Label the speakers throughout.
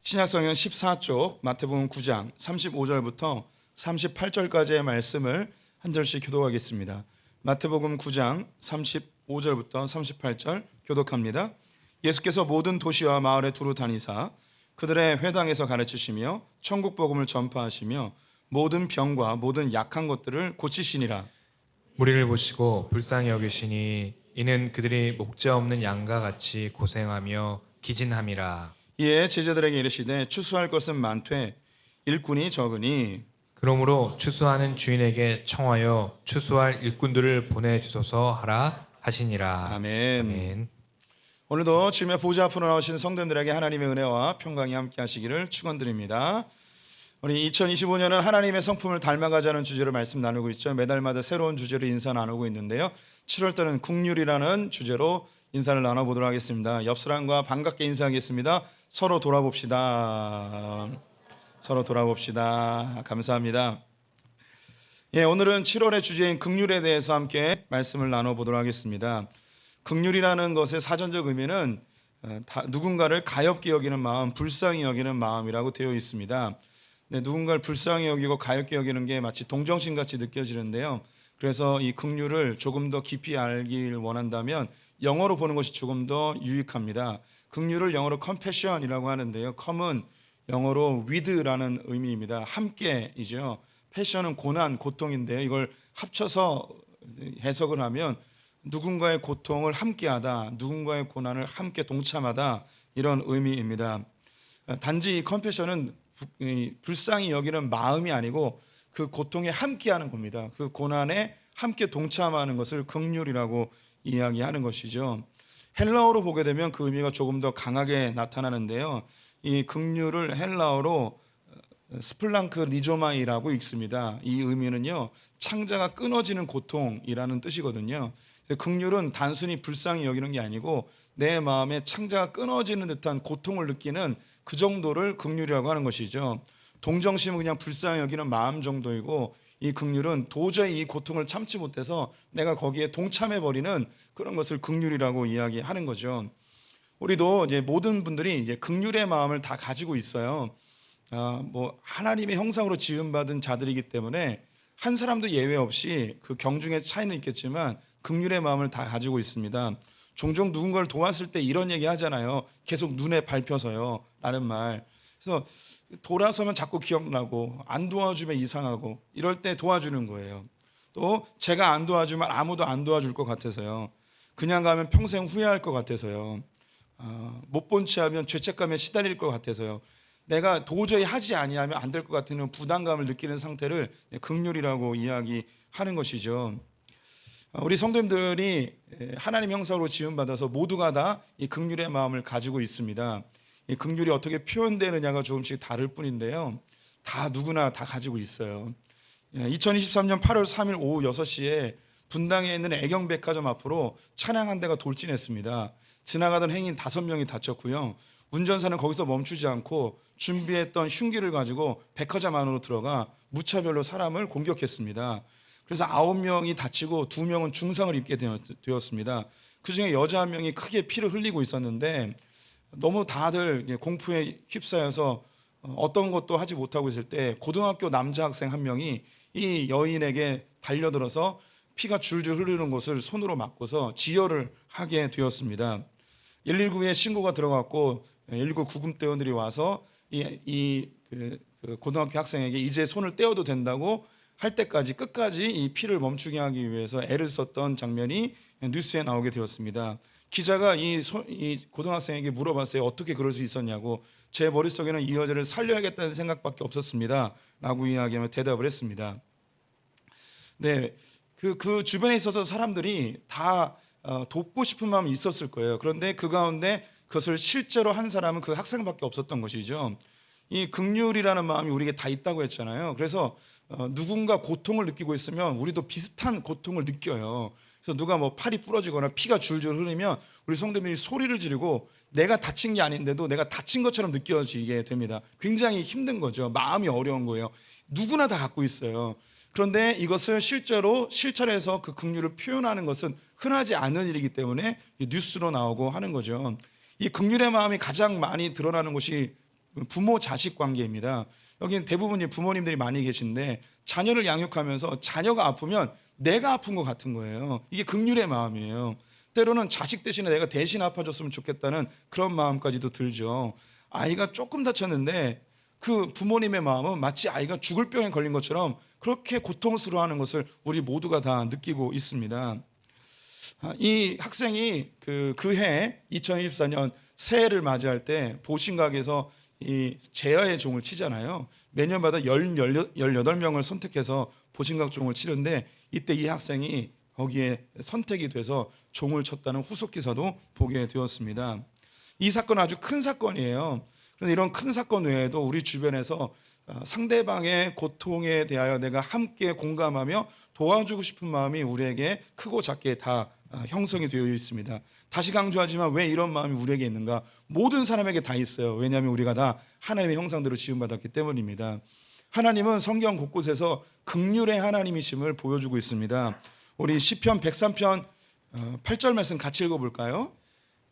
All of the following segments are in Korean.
Speaker 1: 신약성경 14쪽 마태복음 9장 35절부터 38절까지의 말씀을 한 절씩 교독하겠습니다. 마태복음 9장 35절부터 38절 교독합니다. 예수께서 모든 도시와 마을에 두루 다니사 그들의 회당에서 가르치시며 천국 복음을 전파하시며 모든 병과 모든 약한 것들을 고치시니라.
Speaker 2: 무리를 보시고 불쌍히 여기시니 이는 그들이 목자 없는 양과 같이 고생하며 기진함이라.
Speaker 1: 이에 제자들에게 이르시되 추수할 것은 많되 일꾼이 적으니
Speaker 2: 그러므로 추수하는 주인에게 청하여 추수할 일꾼들을 보내주소서 하라 하시니라.
Speaker 1: 아멘.
Speaker 2: 아멘.
Speaker 1: 오늘도 주님의 보좌 앞으로 나오신 성도들에게 하나님의 은혜와 평강이 함께 하시기를 축원드립니다. 우리 2025년은 하나님의 성품을 닮아가자는 주제로 말씀 나누고 있죠. 매달마다 새로운 주제로 인사 나누고 있는데요. 7월 달은 국률이라는 주제로 인사를 나눠보도록 하겠습니다. 옆 사람과 반갑게 인사하겠습니다. 서로 돌아봅시다. 서로 돌아봅시다. 감사합니다. 오늘은 7월의 주제인 긍휼에 대해서 함께 말씀을 나눠보도록 하겠습니다. 긍휼이라는 것의 사전적 의미는 누군가를 가엾게 여기는 마음, 불쌍히 여기는 마음이라고 되어 있습니다. 누군가를 불쌍히 여기고 가엾게 여기는 게 마치 동정심같이 느껴지는데요. 그래서 이 긍휼을 조금 더 깊이 알길 원한다면 영어로 보는 것이 조금 더 유익합니다. 긍휼을 영어로 compassion이라고 하는데요. com은 영어로 with라는 의미입니다. 함께이죠. 패션은 고난, 고통인데요. 이걸 합쳐서 해석을 하면 누군가의 고통을 함께하다, 누군가의 고난을 함께 동참하다, 이런 의미입니다. 단지 이 컴패션은 불쌍히 여기는 마음이 아니고 그 고통에 함께하는 겁니다. 그 고난에 함께 동참하는 것을 긍휼이라고 이야기하는 것이죠. 헬라어로 보게 되면 그 의미가 조금 더 강하게 나타나는데요. 이 긍휼을 헬라어로 스플랑크 리조마이라고 읽습니다. 이 의미는요, 창자가 끊어지는 고통이라는 뜻이거든요. 긍휼은 단순히 불쌍히 여기는 게 아니고 내 마음에 창자가 끊어지는 듯한 고통을 느끼는 그 정도를 긍휼이라고 하는 것이죠. 동정심은 그냥 불쌍히 여기는 마음 정도이고, 이 긍휼은 도저히 이 고통을 참지 못해서 내가 거기에 동참해 버리는 그런 것을 긍휼이라고 이야기하는 거죠. 우리도 이제 모든 분들이 이제 긍휼의 마음을 다 가지고 있어요. 하나님의 형상으로 지음받은 자들이기 때문에 한 사람도 예외 없이 그 경중의 차이는 있겠지만 긍휼의 마음을 다 가지고 있습니다. 종종 누군가를 도왔을 때 이런 얘기 하잖아요. 계속 눈에 밟혀서요 라는 말. 그래서 돌아서면 자꾸 기억나고 안 도와주면 이상하고 이럴 때 도와주는 거예요. 또 제가 안 도와주면 아무도 안 도와줄 것 같아서요. 그냥 가면 평생 후회할 것 같아서요. 못 본 채 하면 죄책감에 시달릴 것 같아서요. 내가 도저히 하지 아니하면 안 될 것 같은 부담감을 느끼는 상태를 긍휼이라고 이야기하는 것이죠. 우리 성도님들이 하나님 형상으로 지음받아서 모두가 다 이 긍휼의 마음을 가지고 있습니다. 이 긍휼이 어떻게 표현되느냐가 조금씩 다를 뿐인데요. 다 누구나 다 가지고 있어요. 2023년 8월 3일 오후 6시에 분당에 있는 애경백화점 앞으로 차량 한 대가 돌진했습니다. 지나가던 행인 5명이 다쳤고요. 운전사는 거기서 멈추지 않고 준비했던 흉기를 가지고 백화점 안으로 들어가 무차별로 사람을 공격했습니다. 그래서 9명이 다치고 2명은 중상을 입게 되었습니다. 그중에 여자 1명이 크게 피를 흘리고 있었는데 너무 다들 공포에 휩싸여서 어떤 것도 하지 못하고 있을 때 고등학교 남자 학생 1명이 이 여인에게 달려들어서 피가 줄줄 흐르는 곳을 손으로 막고서 지혈을 하게 되었습니다. 119에 신고가 들어갔고 119 구급대원들이 와서 그 고등학교 학생에게 이제 손을 떼어도 된다고 할 때까지 끝까지 이 피를 멈추게 하기 위해서 애를 썼던 장면이 뉴스에 나오게 되었습니다. 기자가 이 고등학생에게 물어봤어요. 어떻게 그럴 수 있었냐고. 제 머릿속에는 이 여자를 살려야겠다는 생각밖에 없었습니다 라고 이야기하며 대답을 했습니다. 네, 그 주변에 있어서 사람들이 다 돕고 싶은 마음이 있었을 거예요. 그런데 그 가운데 그것을 실제로 한 사람은 그 학생밖에 없었던 것이죠. 이 긍휼이라는 마음이 우리에게 다 있다고 했잖아요. 그래서 누군가 고통을 느끼고 있으면 우리도 비슷한 고통을 느껴요. 그래서 누가 팔이 부러지거나 피가 줄줄 흐르면 우리 성도님이 소리를 지르고 내가 다친 게 아닌데도 내가 다친 것처럼 느껴지게 됩니다. 굉장히 힘든 거죠. 마음이 어려운 거예요. 누구나 다 갖고 있어요. 그런데 이것을 실제로 실천해서 그 긍휼을 표현하는 것은 흔하지 않은 일이기 때문에 뉴스로 나오고 하는 거죠. 이 긍휼의 마음이 가장 많이 드러나는 곳이 부모 자식 관계입니다. 여기는 대부분이 부모님들이 많이 계신데 자녀를 양육하면서 자녀가 아프면 내가 아픈 것 같은 거예요. 이게 긍휼의 마음이에요. 때로는 자식 대신에 내가 대신 아파줬으면 좋겠다는 그런 마음까지도 들죠. 아이가 조금 다쳤는데 그 부모님의 마음은 마치 아이가 죽을 병에 걸린 것처럼 그렇게 고통스러워하는 것을 우리 모두가 다 느끼고 있습니다. 이 학생이 그해 2024년 새해를 맞이할 때 보신각에서 이 제야의 종을 치잖아요. 매년마다 18명을 선택해서 보신각 종을 치는데 이때 이 학생이 거기에 선택이 돼서 종을 쳤다는 후속 기사도 보게 되었습니다. 이 사건은 아주 큰 사건이에요. 그런데 이런 큰 사건 외에도 우리 주변에서 상대방의 고통에 대하여 내가 함께 공감하며 도와주고 싶은 마음이 우리에게 크고 작게 다 형성이 되어 있습니다. 다시 강조하지만 왜 이런 마음이 우리에게 있는가? 모든 사람에게 다 있어요. 왜냐하면 우리가 다 하나님의 형상대로 지음받았기 때문입니다. 하나님은 성경 곳곳에서 긍휼의 하나님이심을 보여주고 있습니다. 우리 시편 103편 8절 말씀 같이 읽어볼까요?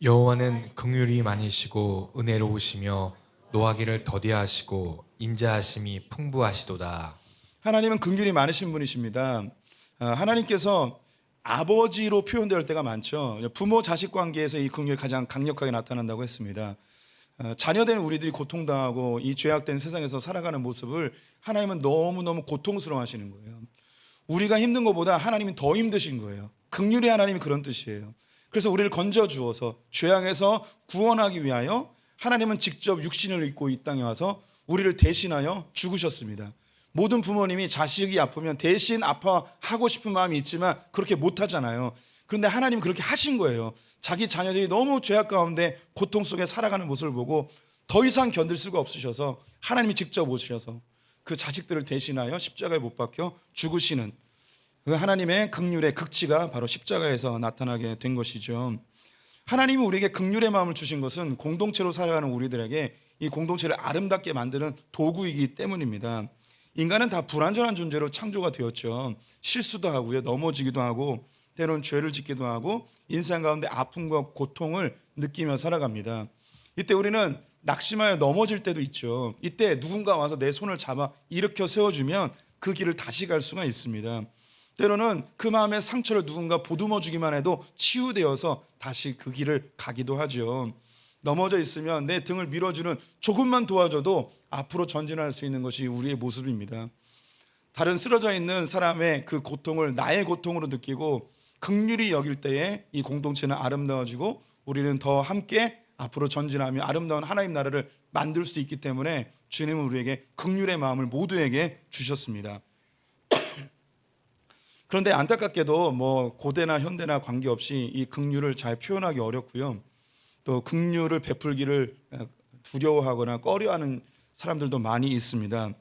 Speaker 2: 여호와는 긍휼이 많으시고 은혜로우시며 노하기를 더디하시고 인자하심이 풍부하시도다.
Speaker 1: 하나님은 긍휼이 많으신 분이십니다. 하나님께서 아버지로 표현될 때가 많죠. 부모 자식 관계에서 이 긍휼이 가장 강력하게 나타난다고 했습니다. 자녀된 우리들이 고통당하고 이 죄악된 세상에서 살아가는 모습을 하나님은 너무너무 고통스러워하시는 거예요. 우리가 힘든 것보다 하나님은 더 힘드신 거예요. 긍휼의 하나님이 그런 뜻이에요. 그래서 우리를 건져 주어서 죄악에서 구원하기 위하여 하나님은 직접 육신을 입고 이 땅에 와서 우리를 대신하여 죽으셨습니다. 모든 부모님이 자식이 아프면 대신 아파하고 싶은 마음이 있지만 그렇게 못하잖아요. 그런데 하나님은 그렇게 하신 거예요. 자기 자녀들이 너무 죄악 가운데 고통 속에 살아가는 모습을 보고 더 이상 견딜 수가 없으셔서 하나님이 직접 오셔서 그 자식들을 대신하여 십자가에 못 박혀 죽으시는 그 하나님의 긍휼의 극치가 바로 십자가에서 나타나게 된 것이죠. 하나님이 우리에게 긍휼의 마음을 주신 것은 공동체로 살아가는 우리들에게 이 공동체를 아름답게 만드는 도구이기 때문입니다. 인간은 다 불완전한 존재로 창조가 되었죠. 실수도 하고요, 넘어지기도 하고 때로는 죄를 짓기도 하고 인생 가운데 아픔과 고통을 느끼며 살아갑니다. 이때 우리는 낙심하여 넘어질 때도 있죠. 이때 누군가 와서 내 손을 잡아 일으켜 세워주면 그 길을 다시 갈 수가 있습니다. 때로는 그 마음의 상처를 누군가 보듬어 주기만 해도 치유되어서 다시 그 길을 가기도 하죠. 넘어져 있으면 내 등을 밀어주는 조금만 도와줘도 앞으로 전진할 수 있는 것이 우리의 모습입니다. 다른 쓰러져 있는 사람의 그 고통을 나의 고통으로 느끼고 긍휼히 여길 때에 이 공동체는 아름다워지고 우리는 더 함께 앞으로 전진하며 아름다운 하나님 나라를 만들 수 있기 때문에 주님은 우리에게 긍휼의 마음을 모두에게 주셨습니다. 그런데 안타깝게도 고대나 현대나 관계없이 이 긍휼을 잘 표현하기 어렵고요. 또 긍휼을 베풀기를 두려워하거나 꺼려하는 사람들도 많이 있습니다.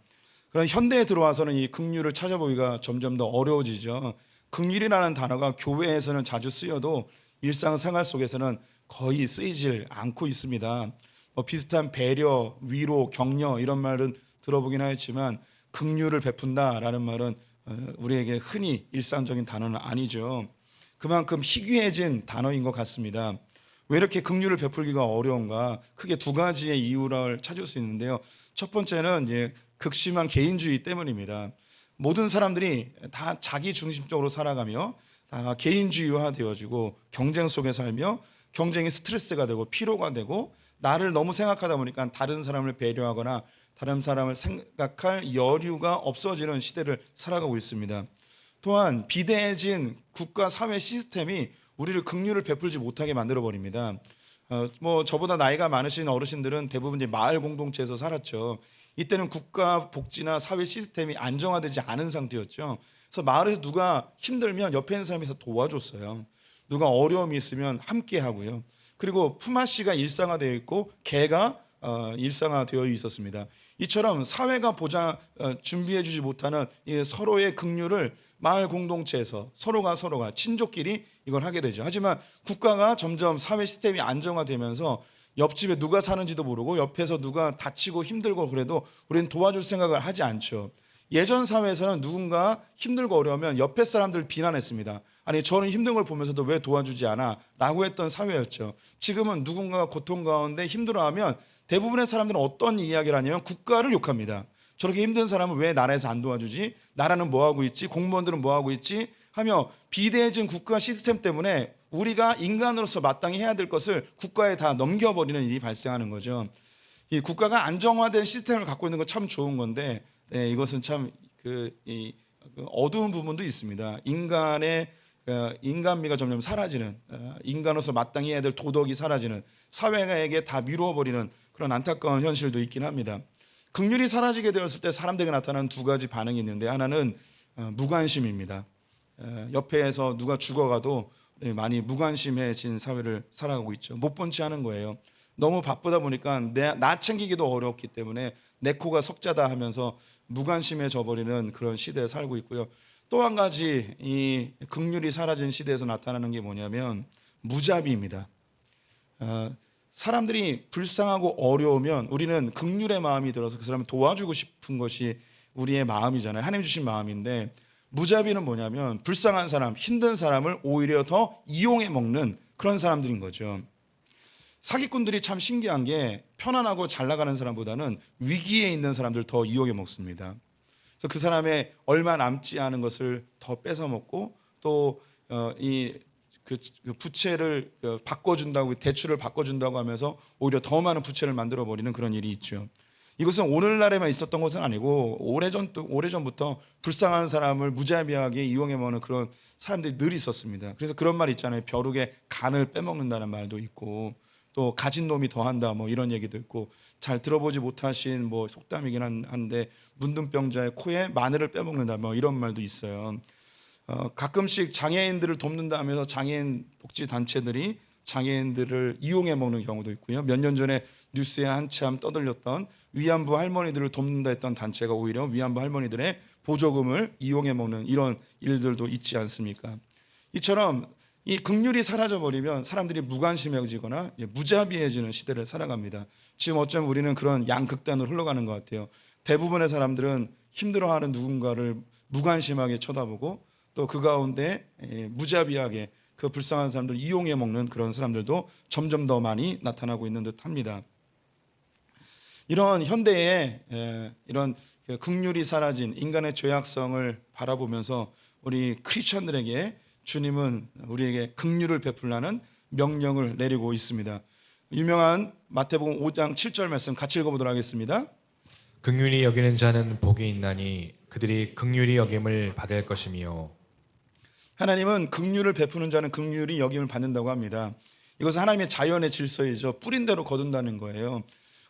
Speaker 1: 그런 현대에 들어와서는 이 긍휼을 찾아보기가 점점 더 어려워지죠. 긍휼이라는 단어가 교회에서는 자주 쓰여도 일상생활 속에서는 거의 쓰이질 않고 있습니다. 비슷한 배려, 위로, 격려 이런 말은 들어보긴 하였지만 긍휼을 베푼다라는 말은 우리에게 흔히 일상적인 단어는 아니죠. 그만큼 희귀해진 단어인 것 같습니다. 왜 이렇게 긍휼을 베풀기가 어려운가? 크게 두 가지의 이유를 찾을 수 있는데요. 첫 번째는 이제 극심한 개인주의 때문입니다. 모든 사람들이 다 자기 중심적으로 살아가며 다 개인주의화 되어지고 경쟁 속에 살며 경쟁이 스트레스가 되고 피로가 되고 나를 너무 생각하다 보니까 다른 사람을 배려하거나 다른 사람을 생각할 여유가 없어지는 시대를 살아가고 있습니다. 또한 비대해진 국가 사회 시스템이 우리를 긍휼을 베풀지 못하게 만들어 버립니다. 저보다 나이가 많으신 어르신들은 대부분 이제 마을 공동체에서 살았죠. 이때는 국가 복지나 사회 시스템이 안정화되지 않은 상태였죠. 그래서 마을에서 누가 힘들면 옆에 있는 사람이 다 도와줬어요. 누가 어려움이 있으면 함께 하고요. 그리고 품앗이가 일상화되어 있고 개가 일상화되어 있었습니다. 이처럼 사회가 준비해주지 못하는 서로의 긍휼을 마을 공동체에서 서로가 친족끼리 이걸 하게 되죠. 하지만 국가가 점점 사회 시스템이 안정화되면서 옆집에 누가 사는지도 모르고 옆에서 누가 다치고 힘들고 그래도 우리는 도와줄 생각을 하지 않죠. 예전 사회에서는 누군가 힘들고 어려우면 옆에 사람들을 비난했습니다. 아니 저는 힘든 걸 보면서도 왜 도와주지 않아? 라고 했던 사회였죠. 지금은 누군가가 고통 가운데 힘들어하면 대부분의 사람들은 어떤 이야기를 하냐면 국가를 욕합니다. 저렇게 힘든 사람을 왜 나라에서 안 도와주지? 나라는 뭐하고 있지? 공무원들은 뭐하고 있지? 하며 비대해진 국가 시스템 때문에 우리가 인간으로서 마땅히 해야 될 것을 국가에 다 넘겨버리는 일이 발생하는 거죠. 이 국가가 안정화된 시스템을 갖고 있는 건 참 좋은 건데 이것은 참 어두운 부분도 있습니다. 인간의 인간미가 점점 사라지는, 인간으로서 마땅히 해야 될 도덕이 사라지는, 사회에게 다 미루어 버리는 그런 안타까운 현실도 있긴 합니다. 긍휼이 사라지게 되었을 때 사람들에게 나타나는 두 가지 반응이 있는데, 하나는 무관심입니다. 옆에서 누가 죽어가도 많이 무관심해진 사회를 살아가고 있죠. 못 본 채 하는 거예요. 너무 바쁘다 보니까 나 챙기기도 어렵기 때문에 내 코가 석자다 하면서 무관심해져 버리는 그런 시대에 살고 있고요. 또 한 가지 이 긍휼이 사라진 시대에서 나타나는 게 뭐냐면 무자비입니다. 사람들이 불쌍하고 어려우면 우리는 긍휼의 마음이 들어서 그 사람을 도와주고 싶은 것이 우리의 마음이잖아요. 하나님 주신 마음인데, 무자비는 뭐냐면 불쌍한 사람, 힘든 사람을 오히려 더 이용해 먹는 그런 사람들인 거죠. 사기꾼들이 참 신기한 게 편안하고 잘 나가는 사람보다는 위기에 있는 사람들 더 이용해 먹습니다. 그래서 그 사람의 얼마 남지 않은 것을 더 뺏어 먹고 또 그 부채를 바꿔준다고, 대출을 바꿔준다고 하면서 오히려 더 많은 부채를 만들어 버리는 그런 일이 있죠. 이것은 오늘날에만 있었던 것은 아니고 오래전부터 불쌍한 사람을 무자비하게 이용해 먹는 그런 사람들이 늘 있었습니다. 그래서 그런 말 있잖아요. 벼룩의 간을 빼먹는다는 말도 있고, 또 가진 놈이 더한다 뭐 이런 얘기도 있고, 잘 들어보지 못하신 뭐 속담이긴 한데 문둥병자의 코에 마늘을 빼먹는다 뭐 이런 말도 있어요. 가끔씩 장애인들을 돕는다 하면서 장애인 복지 단체들이 장애인들을 이용해 먹는 경우도 있고요. 몇 년 전에 뉴스에 한참 떠들렸던 위안부 할머니들을 돕는다 했던 단체가 오히려 위안부 할머니들의 보조금을 이용해 먹는 이런 일들도 있지 않습니까? 이처럼 이 긍휼이 사라져 버리면 사람들이 무관심해지거나 무자비해지는 시대를 살아갑니다. 지금 어쩌면 우리는 그런 양극단으로 흘러가는 것 같아요. 대부분의 사람들은 힘들어하는 누군가를 무관심하게 쳐다보고, 또 그 가운데 무자비하게 그 불쌍한 사람들을 이용해 먹는 그런 사람들도 점점 더 많이 나타나고 있는 듯합니다. 이런 현대의 이런 긍휼이 사라진 인간의 죄악성을 바라보면서 우리 크리스천들에게 주님은 우리에게 긍휼을 베풀라는 명령을 내리고 있습니다. 유명한 마태복음 5장 7절 말씀 같이 읽어보도록 하겠습니다.
Speaker 2: 긍휼히 여기는 자는 복이 있나니 그들이 긍휼히 여김을 받을 것이며.
Speaker 1: 하나님은 긍휼을 베푸는 자는 긍휼히 여김을 받는다고 합니다. 이것은 하나님의 자연의 질서이죠. 뿌린 대로 거둔다는 거예요.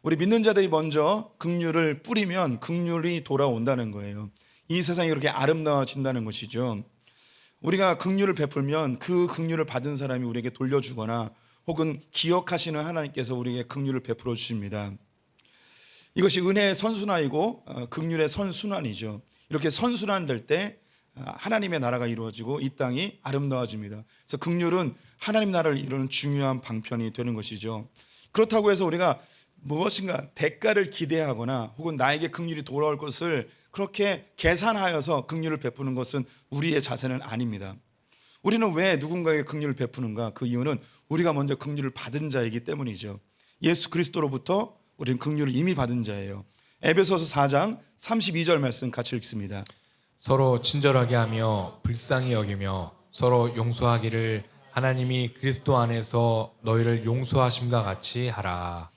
Speaker 1: 우리 믿는 자들이 먼저 긍휼을 뿌리면 긍휼이 돌아온다는 거예요. 이 세상이 그렇게 아름다워진다는 것이죠. 우리가 긍휼을 베풀면 그 긍휼을 받은 사람이 우리에게 돌려주거나 혹은 기억하시는 하나님께서 우리에게 긍휼을 베풀어 주십니다. 이것이 은혜의 선순환이고 긍휼의 선순환이죠. 이렇게 선순환될 때 하나님의 나라가 이루어지고 이 땅이 아름다워집니다. 그래서 긍휼은 하나님 나라를 이루는 중요한 방편이 되는 것이죠. 그렇다고 해서 우리가 무엇인가 대가를 기대하거나 혹은 나에게 긍휼이 돌아올 것을 그렇게 계산하여서 긍휼을 베푸는 것은 우리의 자세는 아닙니다. 우리는 왜 누군가에게 긍휼을 베푸는가? 그 이유는 우리가 먼저 긍휼을 받은 자이기 때문이죠. 예수 그리스도로부터 우리는 긍휼을 이미 받은 자예요. 에베소서 4장 32절 말씀 같이 읽습니다.
Speaker 2: 서로 친절하게 하며 불쌍히 여기며 서로 용서하기를 하나님이 그리스도 안에서 너희를 용서하심과 같이 하라.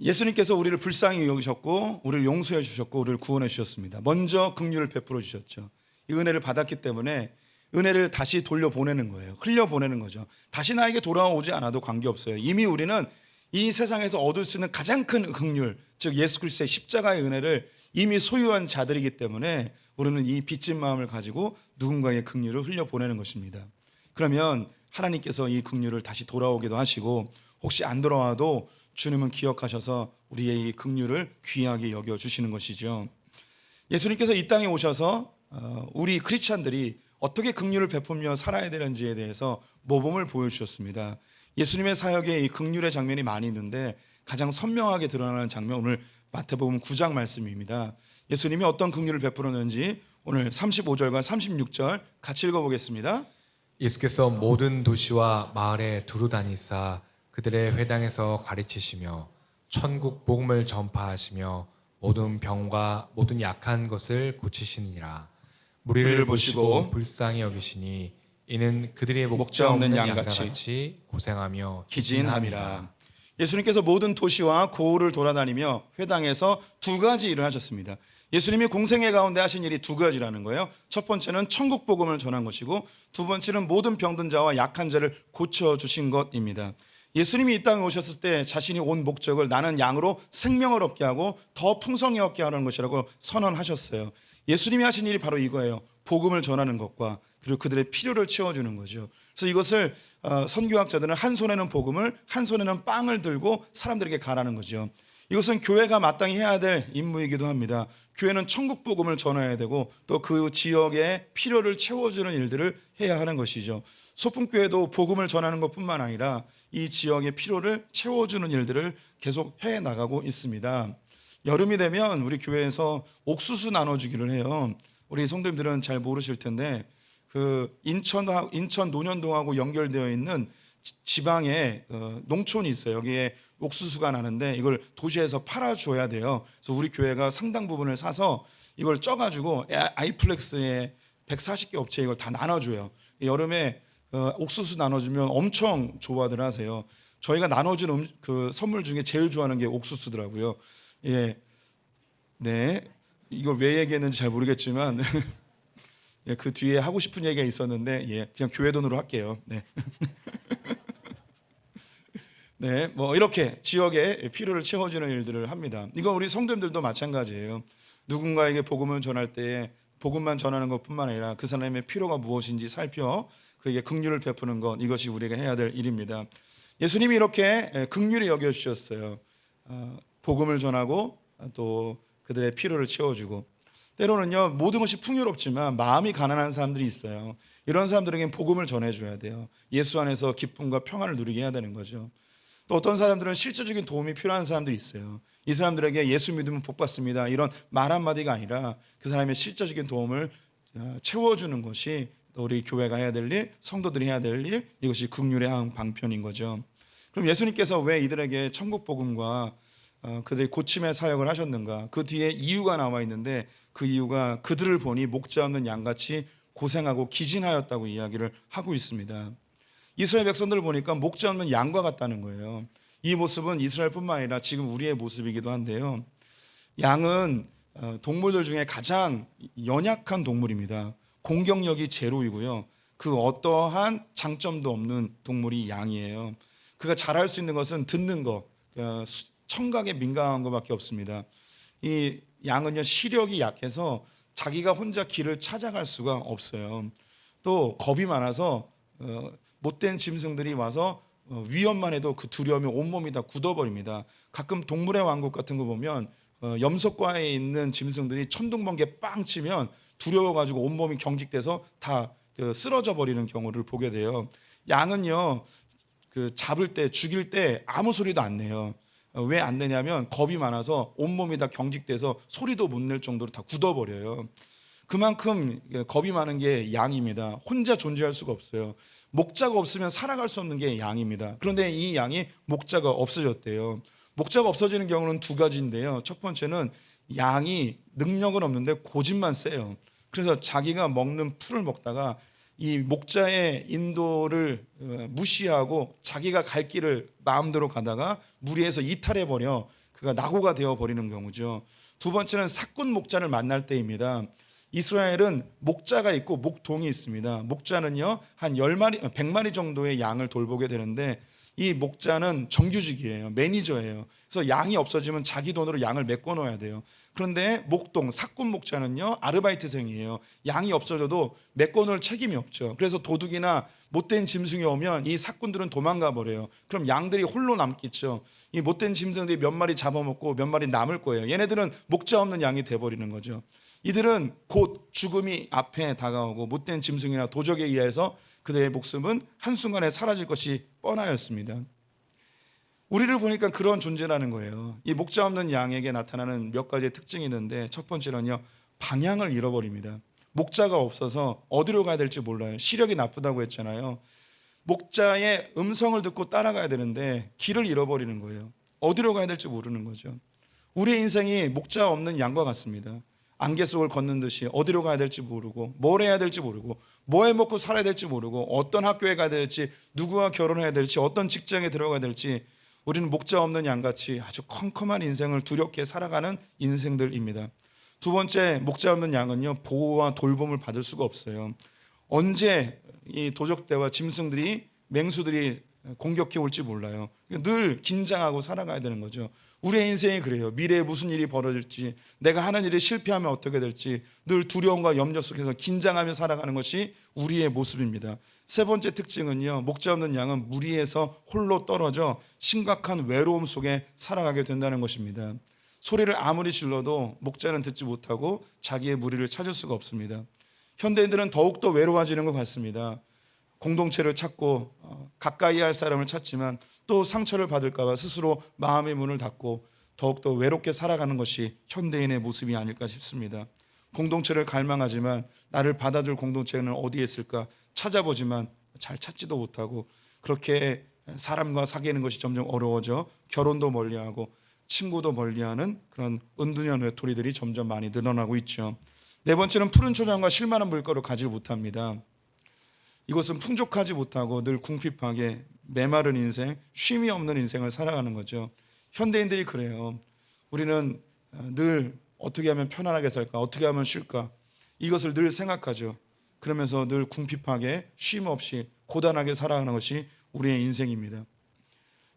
Speaker 1: 예수님께서 우리를 불쌍히 여기셨고 우리를 용서해 주셨고 우리를 구원해 주셨습니다. 먼저 긍휼을 베풀어 주셨죠. 이 은혜를 받았기 때문에 은혜를 다시 돌려보내는 거예요. 흘려보내는 거죠. 다시 나에게 돌아오지 않아도 관계없어요. 이미 우리는 이 세상에서 얻을 수 있는 가장 큰 긍휼, 즉 예수 그리스도의 십자가의 은혜를 이미 소유한 자들이기 때문에 우리는 이 빚진 마음을 가지고 누군가의 긍휼을 흘려보내는 것입니다. 그러면 하나님께서 이 긍휼을 다시 돌아오기도 하시고, 혹시 안 돌아와도 주님은 기억하셔서 우리의 이 긍휼을 귀하게 여겨주시는 것이죠. 예수님께서 이 땅에 오셔서 우리 크리스찬들이 어떻게 긍휼을 베풀며 살아야 되는지에 대해서 모범을 보여주셨습니다. 예수님의 사역에 이 긍휼의 장면이 많이 있는데 가장 선명하게 드러나는 장면, 오늘 마태복음 9장 말씀입니다. 예수님이 어떤 긍휼을 베풀었는지 오늘 35절과 36절 같이 읽어보겠습니다.
Speaker 2: 예수께서 모든 도시와 마을에 두루 다니사 그들의 회당에서 가르치시며 천국 복음을 전파하시며 모든 병과 모든 약한 것을 고치시니라. 무리를 보시고 불쌍히 여기시니 이는 그들의 목자 없는 양같이 고생하며
Speaker 1: 기진함이라. 예수님께서 모든 도시와 고을을 돌아다니며 회당에서 두 가지 일을 하셨습니다. 예수님이 공생애 가운데 하신 일이 두 가지라는 거예요. 첫 번째는 천국 복음을 전한 것이고, 두 번째는 모든 병든 자와 약한 자를 고쳐주신 것입니다. 예수님이 이 땅에 오셨을 때 자신이 온 목적을 나는 양으로 생명을 얻게 하고 더 풍성히 얻게 하는 것이라고 선언하셨어요. 예수님이 하신 일이 바로 이거예요. 복음을 전하는 것과 그리고 그들의 필요를 채워주는 거죠. 그래서 이것을 선교학자들은 한 손에는 복음을, 한 손에는 빵을 들고 사람들에게 가라는 거죠. 이것은 교회가 마땅히 해야 될 임무이기도 합니다. 교회는 천국 복음을 전해야 되고 또 그 지역의 필요를 채워주는 일들을 해야 하는 것이죠. 소풍교회도 복음을 전하는 것뿐만 아니라 이 지역의 필요를 채워주는 일들을 계속 해 나가고 있습니다. 여름이 되면 우리 교회에서 옥수수 나눠주기를 해요. 우리 성도님들은 잘 모르실 텐데 그 인천 논현동하고 연결되어 있는 지방에 농촌이 있어요. 여기에 옥수수가 나는데 이걸 도시에서 팔아줘야 돼요. 그래서 우리 교회가 상당 부분을 사서 이걸 쪄가지고 아이플렉스에 140개 업체에 이걸 다 나눠줘요. 여름에 옥수수 나눠주면 엄청 좋아들 하세요. 저희가 나눠준 그 선물 중에 제일 좋아하는 게 옥수수더라고요. 예, 네, 이걸 왜 얘기했는지 잘 모르겠지만 예, 그 뒤에 하고 싶은 얘기가 있었는데 예, 그냥 교회 돈으로 할게요. 네. 네, 뭐 이렇게 지역의 필요를 채워주는 일들을 합니다. 이건 우리 성도님들도 마찬가지예요. 누군가에게 복음을 전할 때 복음만 전하는 것뿐만 아니라 그 사람의 필요가 무엇인지 살펴 그에게 긍휼을 베푸는 것, 이것이 우리가 해야 될 일입니다. 예수님이 이렇게 긍휼히 여겨주셨어요. 복음을 전하고 또 그들의 필요를 채워주고, 때로는요 모든 것이 풍요롭지만 마음이 가난한 사람들이 있어요. 이런 사람들에게는 복음을 전해줘야 돼요. 예수 안에서 기쁨과 평안을 누리게 해야 되는 거죠. 또 어떤 사람들은 실질적인 도움이 필요한 사람들이 있어요. 이 사람들에게 예수 믿으면 복 받습니다, 이런 말 한마디가 아니라 그 사람의 실질적인 도움을 채워주는 것이 우리 교회가 해야 될 일, 성도들이 해야 될 일, 이것이 긍휼의 한 방편인 거죠. 그럼 예수님께서 왜 이들에게 천국 복음과 그들의 고침의 사역을 하셨는가? 그 뒤에 이유가 나와 있는데 그 이유가 그들을 보니 목자 없는 양같이 고생하고 기진하였다고 이야기를 하고 있습니다. 이스라엘 백성들을 보니까 목자 없는 양과 같다는 거예요. 이 모습은 이스라엘뿐만 아니라 지금 우리의 모습이기도 한데요. 양은 동물들 중에 가장 연약한 동물입니다. 공격력이 제로이고요. 그 어떠한 장점도 없는 동물이 양이에요. 그가 잘할 수 있는 것은 듣는 거, 청각에 민감한 것밖에 없습니다. 이 양은요 시력이 약해서 자기가 혼자 길을 찾아갈 수가 없어요. 또 겁이 많아서 못된 짐승들이 와서 위협만 해도 그 두려움에 온몸이 다 굳어버립니다. 가끔 동물의 왕국 같은 거 보면 염소과에 있는 짐승들이 천둥번개 빵 치면 두려워가지고 온몸이 경직돼서 다 쓰러져 버리는 경우를 보게 돼요. 양은요 그 잡을 때 죽일 때 아무 소리도 안 내요. 왜 안 내냐면 겁이 많아서 온몸이 다 경직돼서 소리도 못 낼 정도로 다 굳어버려요. 그만큼 겁이 많은 게 양입니다. 혼자 존재할 수가 없어요. 목자가 없으면 살아갈 수 없는 게 양입니다. 그런데 이 양이 목자가 없어졌대요. 목자가 없어지는 경우는 두 가지인데요. 첫 번째는 양이 능력은 없는데 고집만 세요. 그래서 자기가 먹는 풀을 먹다가 이 목자의 인도를 무시하고 자기가 갈 길을 마음대로 가다가 무리해서 이탈해 버려 그가 낙오가 되어 버리는 경우죠. 두 번째는 사꾼 목자를 만날 때입니다. 이스라엘은 목자가 있고 목동이 있습니다. 목자는요 한 10마리, 100마리 정도의 양을 돌보게 되는데 이 목자는 정규직이에요. 매니저예요. 그래서 양이 없어지면 자기 돈으로 양을 메꿔 놓아야 돼요. 그런데 목동, 사꾼 목자는요 아르바이트생이에요. 양이 없어져도 메꿔 놓을 책임이 없죠. 그래서 도둑이나 못된 짐승이 오면 이 사꾼들은 도망가 버려요. 그럼 양들이 홀로 남겠죠. 이 못된 짐승들이 몇 마리 잡아먹고 몇 마리 남을 거예요. 얘네들은 목자 없는 양이 돼버리는 거죠. 이들은 곧 죽음이 앞에 다가오고 못된 짐승이나 도적에 의해서 그들의 목숨은 한순간에 사라질 것이 뻔하였습니다. 우리를 보니까 그런 존재라는 거예요. 이 목자 없는 양에게 나타나는 몇 가지의 특징이 있는데 첫 번째는요 방향을 잃어버립니다. 목자가 없어서 어디로 가야 될지 몰라요. 시력이 나쁘다고 했잖아요. 목자의 음성을 듣고 따라가야 되는데 길을 잃어버리는 거예요. 어디로 가야 될지 모르는 거죠. 우리의 인생이 목자 없는 양과 같습니다. 안개 속을 걷는 듯이 어디로 가야 될지 모르고 뭘 해야 될지 모르고 뭐 해 먹고 살아야 될지 모르고 어떤 학교에 가야 될지 누구와 결혼해야 될지 어떤 직장에 들어가야 될지 우리는 목자 없는 양같이 아주 컴컴한 인생을 두렵게 살아가는 인생들입니다. 두 번째, 목자 없는 양은요, 보호와 돌봄을 받을 수가 없어요. 언제 이 도적대와 짐승들이 맹수들이 공격해 올지 몰라요. 늘 긴장하고 살아가야 되는 거죠. 우리의 인생이 그래요. 미래에 무슨 일이 벌어질지, 내가 하는 일이 실패하면 어떻게 될지 늘 두려움과 염려 속에서 긴장하며 살아가는 것이 우리의 모습입니다. 세 번째 특징은요, 목자 없는 양은 무리에서 홀로 떨어져 심각한 외로움 속에 살아가게 된다는 것입니다. 소리를 아무리 질러도 목자는 듣지 못하고 자기의 무리를 찾을 수가 없습니다. 현대인들은 더욱더 외로워지는 것 같습니다. 공동체를 찾고 가까이 할 사람을 찾지만 또 상처를 받을까 봐 스스로 마음의 문을 닫고 더욱더 외롭게 살아가는 것이 현대인의 모습이 아닐까 싶습니다. 공동체를 갈망하지만 나를 받아줄 공동체는 어디에 있을까 찾아보지만 잘 찾지도 못하고 그렇게 사람과 사귀는 것이 점점 어려워져 결혼도 멀리하고 친구도 멀리하는 그런 은둔형 외톨이들이 점점 많이 늘어나고 있죠. 네 번째는 푸른 초장과 실만한 물가로 가지 못합니다. 이것은 풍족하지 못하고 늘 궁핍하게 메마른 인생, 쉼이 없는 인생을 살아가는 거죠. 현대인들이 그래요. 우리는 늘 어떻게 하면 편안하게 살까, 어떻게 하면 쉴까, 이것을 늘 생각하죠. 그러면서 늘 궁핍하게 쉼 없이 고단하게 살아가는 것이 우리의 인생입니다.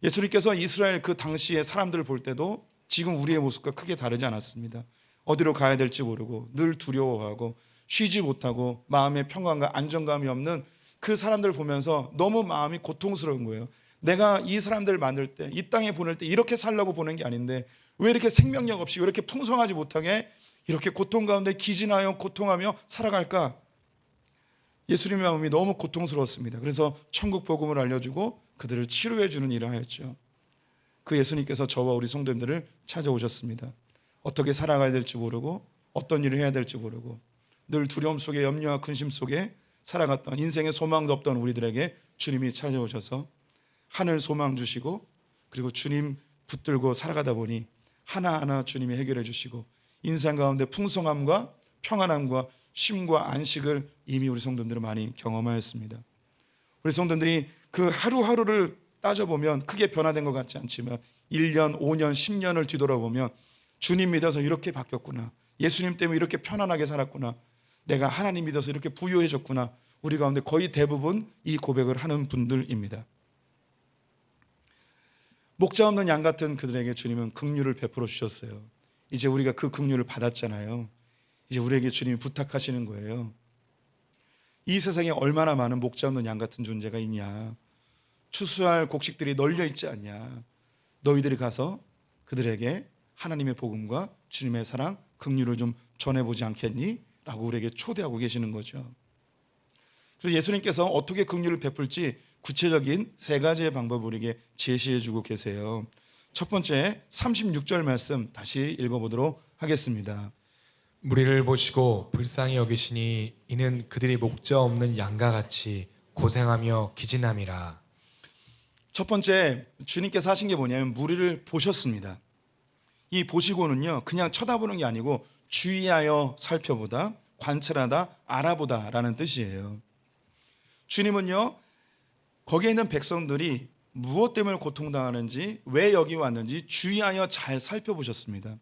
Speaker 1: 예수님께서 이스라엘 그 당시의 사람들을 볼 때도 지금 우리의 모습과 크게 다르지 않았습니다. 어디로 가야 될지 모르고 늘 두려워하고 쉬지 못하고 마음의 평안과 안정감이 없는 그 사람들 보면서 너무 마음이 고통스러운 거예요. 내가 이 사람들을 만들 때, 이 땅에 보낼 때 이렇게 살려고 보낸 게 아닌데 왜 이렇게 생명력 없이, 왜 이렇게 풍성하지 못하게 이렇게 고통 가운데 기진하여 고통하며 살아갈까? 예수님의 마음이 너무 고통스러웠습니다. 그래서 천국 복음을 알려주고 그들을 치료해 주는 일을 하였죠. 그 예수님께서 저와 우리 성도님들을 찾아오셨습니다. 어떻게 살아가야 될지 모르고 어떤 일을 해야 될지 모르고 늘 두려움 속에 염려와 근심 속에 살아갔던 인생의 소망도 없던 우리들에게 주님이 찾아오셔서 하늘 소망 주시고 그리고 주님 붙들고 살아가다 보니 하나하나 주님이 해결해 주시고 인생 가운데 풍성함과 평안함과 쉼과 안식을 이미 우리 성도님들은 많이 경험하였습니다. 우리 성도님들이 그 하루하루를 따져보면 크게 변화된 것 같지 않지만 1년, 5년, 10년을 뒤돌아보면 주님 믿어서 이렇게 바뀌었구나, 예수님 때문에 이렇게 편안하게 살았구나, 내가 하나님 믿어서 이렇게 부유해졌구나, 우리 가운데 거의 대부분 이 고백을 하는 분들입니다. 목자 없는 양 같은 그들에게 주님은 긍휼을 베풀어 주셨어요. 이제 우리가 그 긍휼을 받았잖아요. 이제 우리에게 주님이 부탁하시는 거예요. 이 세상에 얼마나 많은 목자 없는 양 같은 존재가 있냐, 추수할 곡식들이 널려 있지 않냐, 너희들이 가서 그들에게 하나님의 복음과 주님의 사랑, 긍휼을 좀 전해보지 않겠니? 라고 우리에게 초대하고 계시는 거죠. 그래서 예수님께서 어떻게 긍휼을 베풀지 구체적인 세 가지의 방법을 우리에게 제시해주고 계세요. 첫 번째 36절 말씀 다시 읽어보도록 하겠습니다.
Speaker 2: 무리를 보시고 불쌍히 여기시니 이는 그들이 목자 없는 양과 같이 고생하며 기진함이라.
Speaker 1: 첫 번째 주님께서 하신 게 뭐냐면 무리를 보셨습니다. 이 보시고는요 그냥 쳐다보는 게 아니고 주의하여 살펴보다, 관찰하다, 알아보다 라는 뜻이에요. 주님은요 거기에 있는 백성들이 무엇 때문에 고통당하는지, 왜 여기 왔는지 주의하여 잘 살펴보셨습니다.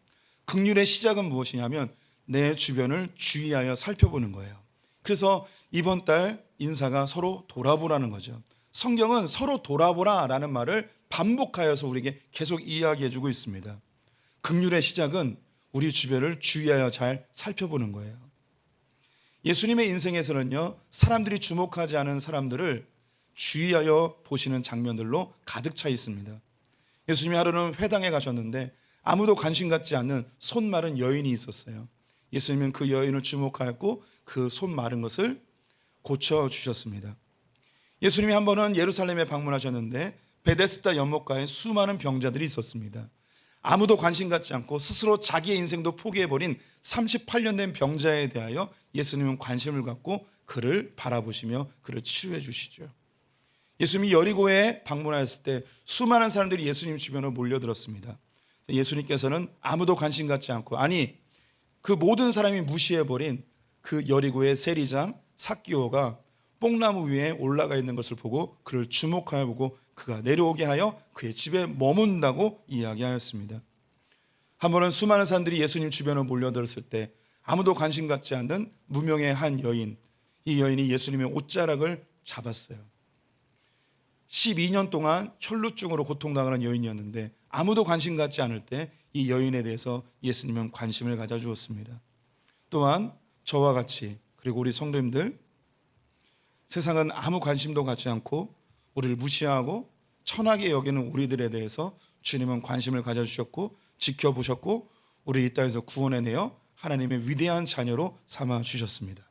Speaker 1: 긍휼의 시작은 무엇이냐면 내 주변을 주의하여 살펴보는 거예요. 그래서 이번 달 인사가 서로 돌아보라는 거죠. 성경은 서로 돌아보라라는 말을 반복하여서 우리에게 계속 이야기해주고 있습니다. 긍휼의 시작은 우리 주변을 주의하여 잘 살펴보는 거예요. 예수님의 인생에서는요 사람들이 주목하지 않은 사람들을 주의하여 보시는 장면들로 가득 차 있습니다. 예수님이 하루는 회당에 가셨는데 아무도 관심 갖지 않는 손 마른 여인이 있었어요. 예수님은 그 여인을 주목하였고 그 손 마른 것을 고쳐주셨습니다. 예수님이 한 번은 예루살렘에 방문하셨는데 베데스다 연못가에 수많은 병자들이 있었습니다. 아무도 관심 갖지 않고 스스로 자기의 인생도 포기해버린 38년 된 병자에 대하여 예수님은 관심을 갖고 그를 바라보시며 그를 치료해 주시죠. 예수님이 여리고에 방문하였을 때 수많은 사람들이 예수님 주변으로 몰려들었습니다. 예수님께서는 아무도 관심 갖지 않고, 아니 그 모든 사람이 무시해버린 그 여리고의 세리장 삭기오가 뽕나무 위에 올라가 있는 것을 보고 그를 주목하여 보고 그가 내려오게 하여 그의 집에 머문다고 이야기하였습니다. 한 번은 수많은 사람들이 예수님 주변으로 몰려들었을 때 아무도 관심 갖지 않는 무명의 한 여인, 이 여인이 예수님의 옷자락을 잡았어요. 12년 동안 혈루증으로 고통당하는 여인이었는데 아무도 관심 갖지 않을 때 이 여인에 대해서 예수님은 관심을 가져주었습니다. 또한 저와 같이, 그리고 우리 성도님들, 세상은 아무 관심도 갖지 않고 우리를 무시하고 천하게 여기는 우리들에 대해서 주님은 관심을 가져주셨고 지켜보셨고 우리를 이 땅에서 구원해내어 하나님의 위대한 자녀로 삼아주셨습니다.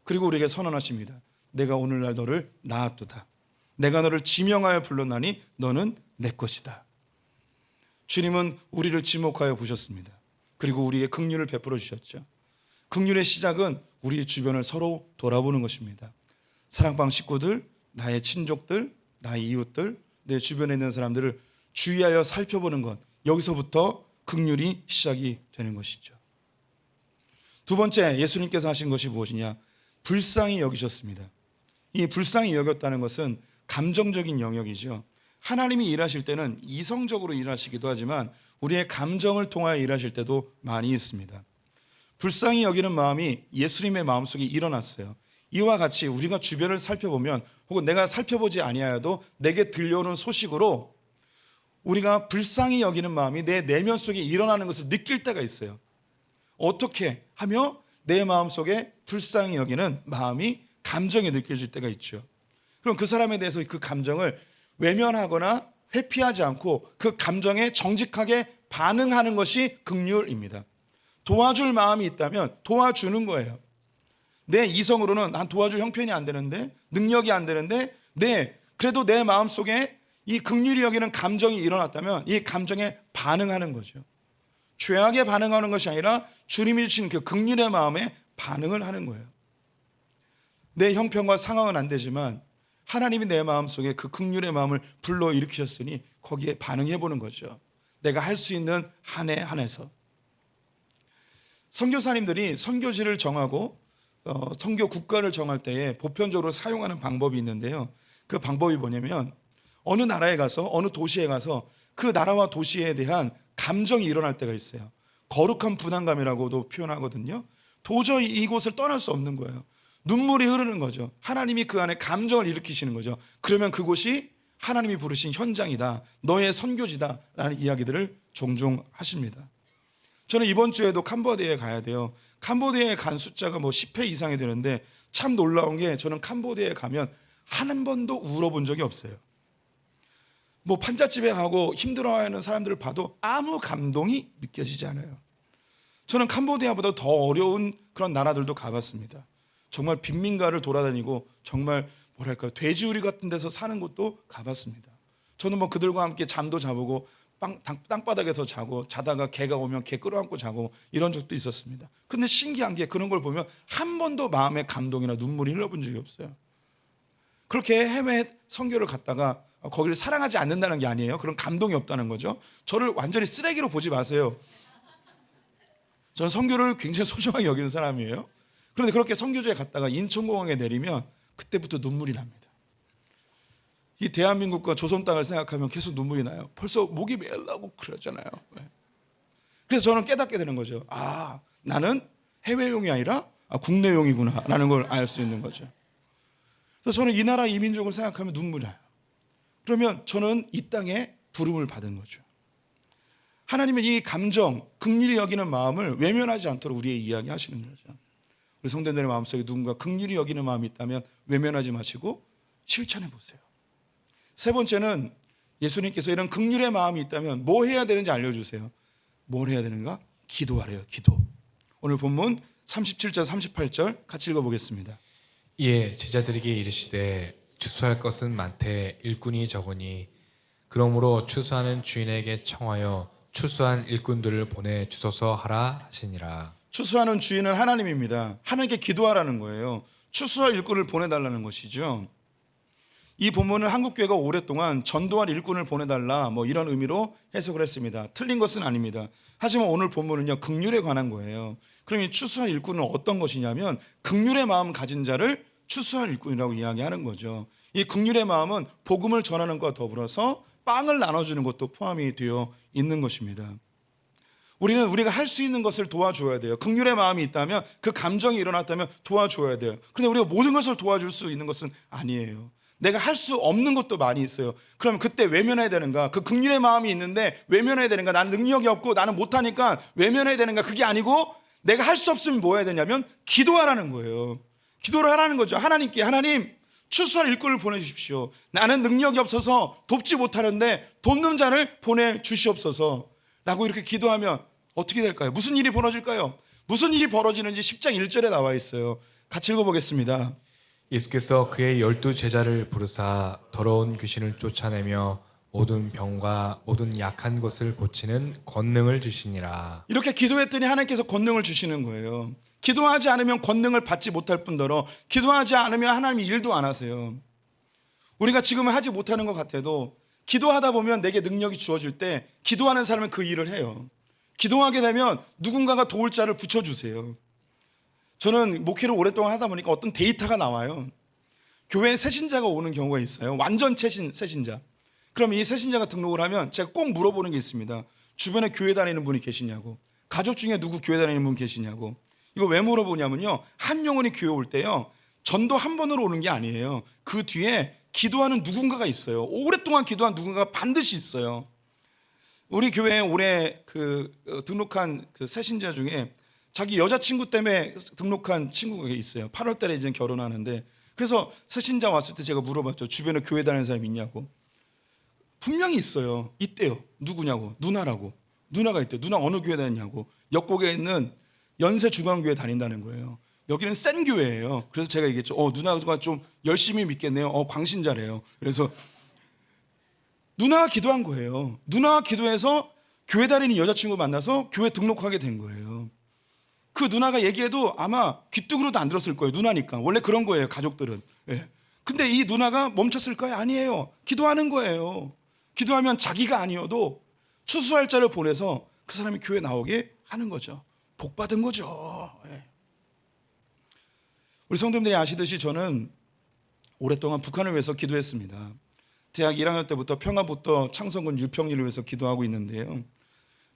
Speaker 1: 그리고 우리에게 선언하십니다. 내가 오늘날 너를 낳았도다. 내가 너를 지명하여 불렀나니 너는 내 것이다. 주님은 우리를 지목하여 보셨습니다. 그리고 우리에게 긍휼을 베풀어 주셨죠. 긍휼의 시작은 우리 주변을 서로 돌아보는 것입니다. 사랑방 식구들, 나의 친족들, 나의 이웃들, 내 주변에 있는 사람들을 주의하여 살펴보는 것, 여기서부터 긍휼이 시작이 되는 것이죠. 두 번째, 예수님께서 하신 것이 무엇이냐? 불쌍히 여기셨습니다. 이 불쌍히 여겼다는 것은 감정적인 영역이죠. 하나님이 일하실 때는 이성적으로 일하시기도 하지만 우리의 감정을 통하여 일하실 때도 많이 있습니다. 불쌍히 여기는 마음이 예수님의 마음속에 일어났어요. 이와 같이 우리가 주변을 살펴보면, 혹은 내가 살펴보지 아니하여도 내게 들려오는 소식으로 우리가 불쌍히 여기는 마음이 내 내면 속에 일어나는 것을 느낄 때가 있어요. 어떻게 하며 내 마음속에 불쌍히 여기는 마음이, 감정이 느껴질 때가 있죠. 그럼 그 사람에 대해서 그 감정을 외면하거나 회피하지 않고 그 감정에 정직하게 반응하는 것이 긍휼입니다. 도와줄 마음이 있다면 도와주는 거예요. 내 이성으로는 난 도와줄 형편이 안 되는데, 능력이 안 되는데, 그래도 내 마음속에 이 긍휼이 여기는 감정이 일어났다면 이 감정에 반응하는 거죠. 죄악에 반응하는 것이 아니라 주님이 주신 그 긍휼의 마음에 반응을 하는 거예요. 내 형편과 상황은 안 되지만 하나님이 내 마음속에 그 긍휼의 마음을 불러일으키셨으니 거기에 반응해 보는 거죠. 내가 할 수 있는 한에 한해서. 선교사님들이 선교지를 정하고 선교 국가를 정할 때에 보편적으로 사용하는 방법이 있는데요. 그 방법이 뭐냐면 어느 나라에 가서, 어느 도시에 가서 그 나라와 도시에 대한 감정이 일어날 때가 있어요. 거룩한 분한감이라고도 표현하거든요. 도저히 이곳을 떠날 수 없는 거예요. 눈물이 흐르는 거죠. 하나님이 그 안에 감정을 일으키시는 거죠. 그러면 그곳이 하나님이 부르신 현장이다, 너의 선교지다 라는 이야기들을 종종 하십니다. 저는 이번 주에도 캄보디아에 가야 돼요. 캄보디아에 간 숫자가 10회 이상이 되는데 참 놀라운 게, 저는 캄보디아에 가면 한 번도 울어본 적이 없어요. 판잣집에 가고 힘들어하는 사람들을 봐도 아무 감동이 느껴지지 않아요. 저는 캄보디아보다 더 어려운 그런 나라들도 가봤습니다. 정말 빈민가를 돌아다니고 정말 돼지우리 같은 데서 사는 곳도 가봤습니다. 저는 그들과 함께 잠도 자보고 땅바닥에서 자다가 개가 오면 개 끌어안고 자고 이런 적도 있었습니다. 근데 신기한 게, 그런 걸 보면 한 번도 마음의 감동이나 눈물이 흘러본 적이 없어요. 그렇게 해외 선교를 갔다가 거기를 사랑하지 않는다는 게 아니에요. 그런 감동이 없다는 거죠. 저를 완전히 쓰레기로 보지 마세요. 저는 선교를 굉장히 소중하게 여기는 사람이에요. 그런데 그렇게 선교지에 갔다가 인천공항에 내리면 그때부터 눈물이 납니다. 이 대한민국과 조선 땅을 생각하면 계속 눈물이 나요. 벌써 목이 메려고 그러잖아요. 그래서 저는 깨닫게 되는 거죠. 나는 해외용이 아니라 국내용이구나 라는 걸 알 수 있는 거죠. 그래서 저는 이 나라 이 민족을 생각하면 눈물이 나요. 그러면 저는 이 땅에 부름을 받은 거죠. 하나님은 이 감정, 긍휼히 여기는 마음을 외면하지 않도록 우리의 이야기하시는 거죠. 우리 성도님들의 마음속에 누군가 긍휼히 여기는 마음이 있다면 외면하지 마시고 실천해 보세요. 세 번째는, 예수님께서 이런 긍휼의 마음이 있다면 뭐 해야 되는지 알려주세요. 뭘 해야 되는가? 기도하래요. 기도. 오늘 본문 37절 38절 같이 읽어보겠습니다.
Speaker 2: 이에 제자들에게 이르시되 추수할 것은 많되 일꾼이 적으니 그러므로 추수하는 주인에게 청하여 추수한 일꾼들을 보내 주소서 하라 하시니라.
Speaker 1: 추수하는 주인은 하나님입니다. 하나님께 기도하라는 거예요. 추수할 일꾼을 보내달라는 것이죠. 이 본문은 한국교회가 오랫동안 전도할 일꾼을 보내달라 뭐 이런 의미로 해석을 했습니다. 틀린 것은 아닙니다. 하지만 오늘 본문은요, 긍휼에 관한 거예요. 그럼 이 추수할 일꾼은 어떤 것이냐면 긍휼의 마음 가진 자를 추수할 일꾼이라고 이야기하는 거죠. 이 긍휼의 마음은 복음을 전하는 것과 더불어서 빵을 나눠주는 것도 포함이 되어 있는 것입니다. 우리는 우리가 할 수 있는 것을 도와줘야 돼요. 긍휼의 마음이 있다면, 그 감정이 일어났다면 도와줘야 돼요. 그런데 우리가 모든 것을 도와줄 수 있는 것은 아니에요. 내가 할 수 없는 것도 많이 있어요. 그럼 그때 외면해야 되는가? 그 긍휼의 마음이 있는데 외면해야 되는가? 나는 능력이 없고 나는 못하니까 외면해야 되는가? 그게 아니고 내가 할 수 없으면 뭐 해야 되냐면 기도하라는 거예요. 기도를 하라는 거죠. 하나님께, 하나님 추수할 일꾼을 보내주십시오. 나는 능력이 없어서 돕지 못하는데 돕는 자를 보내주시옵소서 라고 이렇게 기도하면 어떻게 될까요? 무슨 일이 벌어질까요? 무슨 일이 벌어지는지 10장 1절에 나와 있어요. 같이 읽어보겠습니다.
Speaker 2: 예수께서 그의 12 제자를 부르사 더러운 귀신을 쫓아내며 모든 병과 모든 약한 것을 고치는 권능을 주시니라.
Speaker 1: 이렇게 기도했더니 하나님께서 권능을 주시는 거예요. 기도하지 않으면 권능을 받지 못할 뿐더러 기도하지 않으면 하나님이 일도 안 하세요. 우리가 지금은 하지 못하는 것 같아도 기도하다 보면 내게 능력이 주어질 때 기도하는 사람은 그 일을 해요. 기도하게 되면 누군가가 도울 자를 붙여주세요. 저는 목회를 오랫동안 하다 보니까 어떤 데이터가 나와요. 교회에 새신자가 오는 경우가 있어요. 완전 새신자. 그럼 이 새신자가 등록을 하면 제가 꼭 물어보는 게 있습니다. 주변에 교회 다니는 분이 계시냐고, 가족 중에 누구 교회 다니는 분 계시냐고. 이거 왜 물어보냐면요, 한 영혼이 교회 올 때요, 전도 한 번으로 오는 게 아니에요. 그 뒤에 기도하는 누군가가 있어요. 오랫동안 기도한 누군가가 반드시 있어요. 우리 교회에 올해 등록한 그 새신자 중에 자기 여자친구 때문에 등록한 친구가 있어요. 8월 달에 이제 결혼하는데, 그래서 새신자 왔을 때 제가 물어봤죠. 주변에 교회 다니는 사람 있냐고. 분명히 있어요. 있대요. 누구냐고. 누나라고. 누나가 있대요. 누나 어느 교회 다니냐고. 역곡에 있는 연세중앙교회 다닌다는 거예요. 여기는 센 교회예요. 그래서 제가 얘기했죠. 누나가 좀 열심히 믿겠네요. 광신자래요. 그래서 누나가 기도한 거예요. 누나가 기도해서 교회 다니는 여자친구 만나서 교회 등록하게 된 거예요. 그 누나가 얘기해도 아마 귀뚱으로도 안 들었을 거예요. 누나니까. 원래 그런 거예요, 가족들은. 예. 근데 이 누나가 멈췄을까요? 아니에요. 기도하는 거예요. 기도하면 자기가 아니어도 추수할 자를 보내서 그 사람이 교회 나오게 하는 거죠. 복 받은 거죠. 예. 우리 성도님들이 아시듯이 저는 오랫동안 북한을 위해서 기도했습니다. 대학 1학년 때부터 평화부터 창성군 유평리를 위해서 기도하고 있는데요.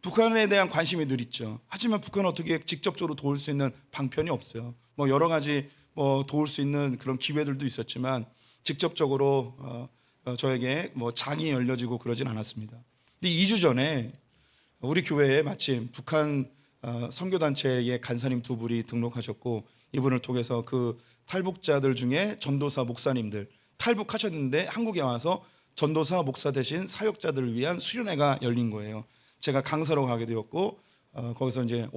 Speaker 1: 북한에 대한 관심이 늘 있죠. 하지만 북한은 어떻게 직접적으로 도울 수 있는 방편이 없어요. 뭐 여러 가지 도울 수 있는 그런 기회들도 있었지만 직접적으로 저에게 뭐 장이 열려지고 그러진 않았습니다. 근데 2주 전에 우리 교회에 마침 북한 선교단체의 간사님 두 분이 등록하셨고, 이분을 통해서 그 탈북자들 중에 전도사 목사님들 탈북하셨는데 한국에 와서 전도사 목사 대신 사역자들을 위한 수련회가 열린 거예요. 제가 강사로 가게 되었고 거기서 이제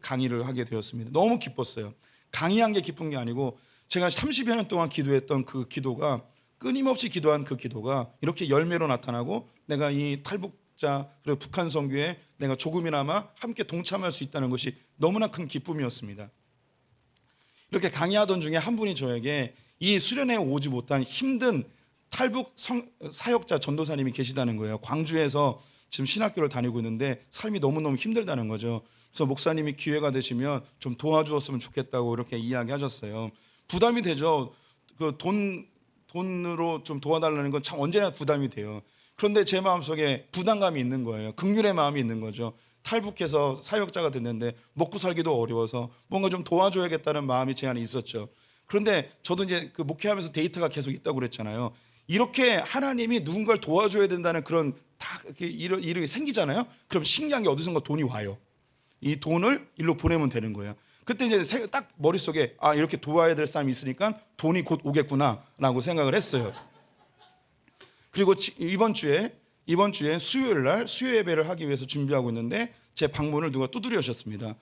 Speaker 1: 강의를 하게 되었습니다. 너무 기뻤어요. 강의한 게 기쁜 게 아니고 제가 30여 년 동안 기도했던 그 기도가, 끊임없이 기도한 그 기도가 이렇게 열매로 나타나고 내가 이 탈북자 그리고 북한 선교에 내가 조금이나마 함께 동참할 수 있다는 것이 너무나 큰 기쁨이었습니다. 이렇게 강의하던 중에 한 분이 저에게 이 수련회에 오지 못한 힘든 탈북 사역자 전도사님이 계시다는 거예요. 광주에서 지금 신학교를 다니고 있는데 삶이 너무너무 힘들다는 거죠. 그래서 목사님이 기회가 되시면 좀 도와주었으면 좋겠다고 이렇게 이야기하셨어요. 부담이 되죠. 그 돈으로 좀 도와달라는 건 참 언제나 부담이 돼요. 그런데 제 마음속에 부담감이 있는 거예요. 긍휼의 마음이 있는 거죠. 탈북해서 사역자가 됐는데 먹고 살기도 어려워서 뭔가 좀 도와줘야겠다는 마음이 제 안에 있었죠. 그런데 저도 이제 그 목회하면서 데이터가 계속 있다고 그랬잖아요. 이렇게 하나님이 누군가를 도와줘야 된다는 그런 다 일이 생기잖아요. 그럼 신기한 게 어디선가 돈이 와요. 이 돈을 일로 보내면 되는 거예요. 그때 이제 딱 머릿속에 이렇게 도와야 될 사람이 있으니까 돈이 곧 오겠구나라고 생각을 했어요. 그리고 이번 주에 수요일 날 수요 예배를 하기 위해서 준비하고 있는데 제 방문을 누가 두드려셨습니다.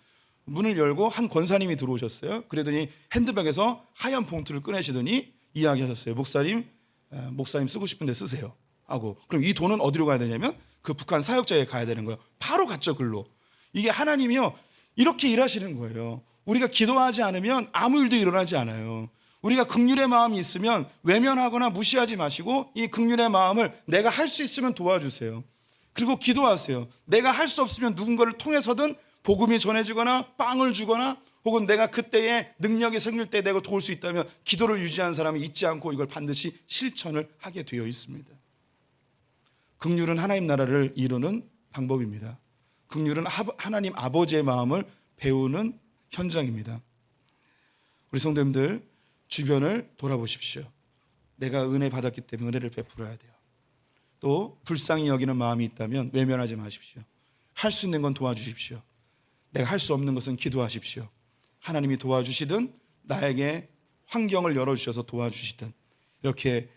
Speaker 1: 문을 열고 한 권사님이 들어오셨어요. 그러더니 핸드백에서 하얀 봉투를 꺼내시더니 이야기하셨어요. 목사님 쓰고 싶은데 쓰세요 하고. 그럼 이 돈은 어디로 가야 되냐면 그 북한 사역자에 가야 되는 거예요. 바로 갔죠, 글로. 이게 하나님이요, 이렇게 일하시는 거예요. 우리가 기도하지 않으면 아무 일도 일어나지 않아요. 우리가 긍휼의 마음이 있으면 외면하거나 무시하지 마시고 이 긍휼의 마음을 내가 할 수 있으면 도와주세요. 그리고 기도하세요. 내가 할 수 없으면 누군가를 통해서든 복음이 전해지거나 빵을 주거나 혹은 내가 그때의 능력이 생길 때 내가 도울 수 있다면 기도를 유지한 사람이 잊지 않고 이걸 반드시 실천을 하게 되어 있습니다. 긍휼은 하나님 나라를 이루는 방법입니다. 긍휼은 하나님 아버지의 마음을 배우는 현장입니다. 우리 성도님들 주변을 돌아보십시오. 내가 은혜 받았기 때문에 은혜를 베풀어야 돼요. 또 불쌍히 여기는 마음이 있다면 외면하지 마십시오. 할 수 있는 건 도와주십시오. 내가 할 수 없는 것은 기도하십시오. 하나님이 도와주시든 나에게 환경을 열어주셔서 도와주시든 이렇게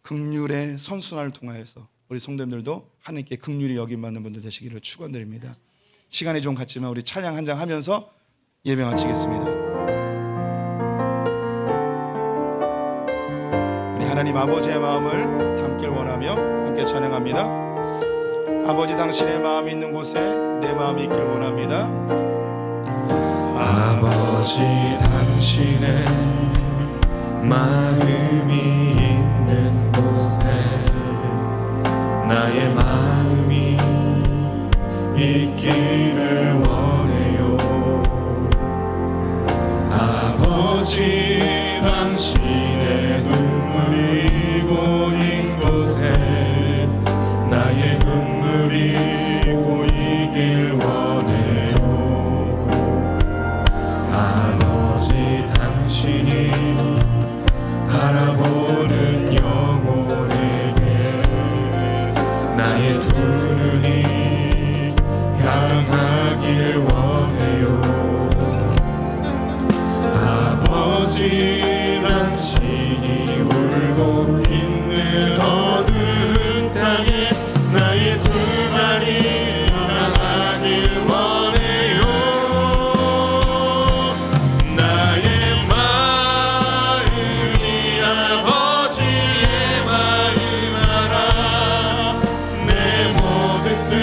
Speaker 1: 긍휼의 선순환을 통하여서 우리 성도님들도 하나님께 긍휼히 여김받는 분들 되시기를 축원드립니다. 시간이 좀 갔지만 우리 찬양 한 장 하면서 예배 마치겠습니다. 우리 하나님 아버지의 마음을 담길 원하며 함께 찬양합니다. 아버지 당신의 마음이 있는 곳에 내 마음이 있길 원합니다.
Speaker 2: 아버지 당신의 마음이 있는 곳에 나의 마음이 있기를 원해요. 아버지 당신의 눈물이 고인 곳에 나의 눈물이 고이길 원해요. 아버지 당신이 바라보는 영혼에게 나의 두 눈이 향하길 원해요. 아버지 당신이 울고 있는 어두운 땅에 나의 두 발이 향하길 원해요. 나의 마음이 아버지의 마음 알아. 내 모든 뜻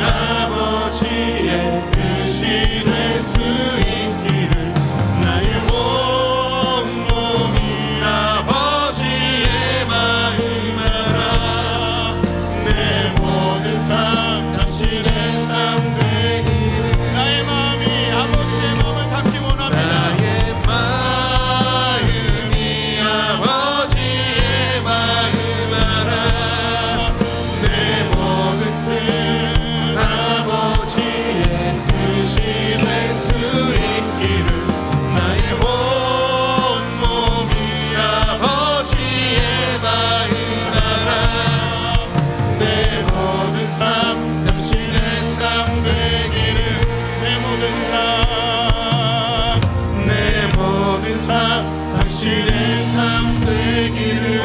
Speaker 2: 아버지의 뜻이 될 수 있기를 나의 온몸이 아버지의 마음 알아. 내 모든 삶 당신의 삶 되기를 나의 마음이 아버지의 마음을 담기 원합니다. 나의 마음이 아버지의 마음 알아. 내 모든 뜻 아버지의 뜻이 될 수 있기를 나의 온몸이 아버지의 마음 알아. 내 모든 삶 당신의 삶 되기를 내 모든 삶 당신의 삶 되기를.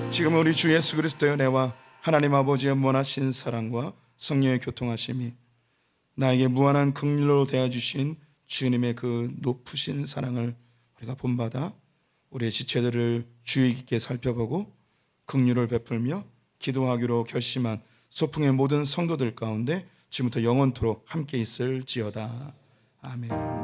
Speaker 1: 지금 우리 주 예수 그리스도의 은혜와 하나님 아버지의 무한하신 사랑과 성령의 교통하심이 나에게 무한한 긍휼로 대해주신 주님의 그 높으신 사랑을 우리가 본받아 우리의 지체들을 주의 깊게 살펴보고 긍휼을 베풀며 기도하기로 결심한 소풍의 모든 성도들 가운데 지금부터 영원토록 함께 있을지어다. 아멘.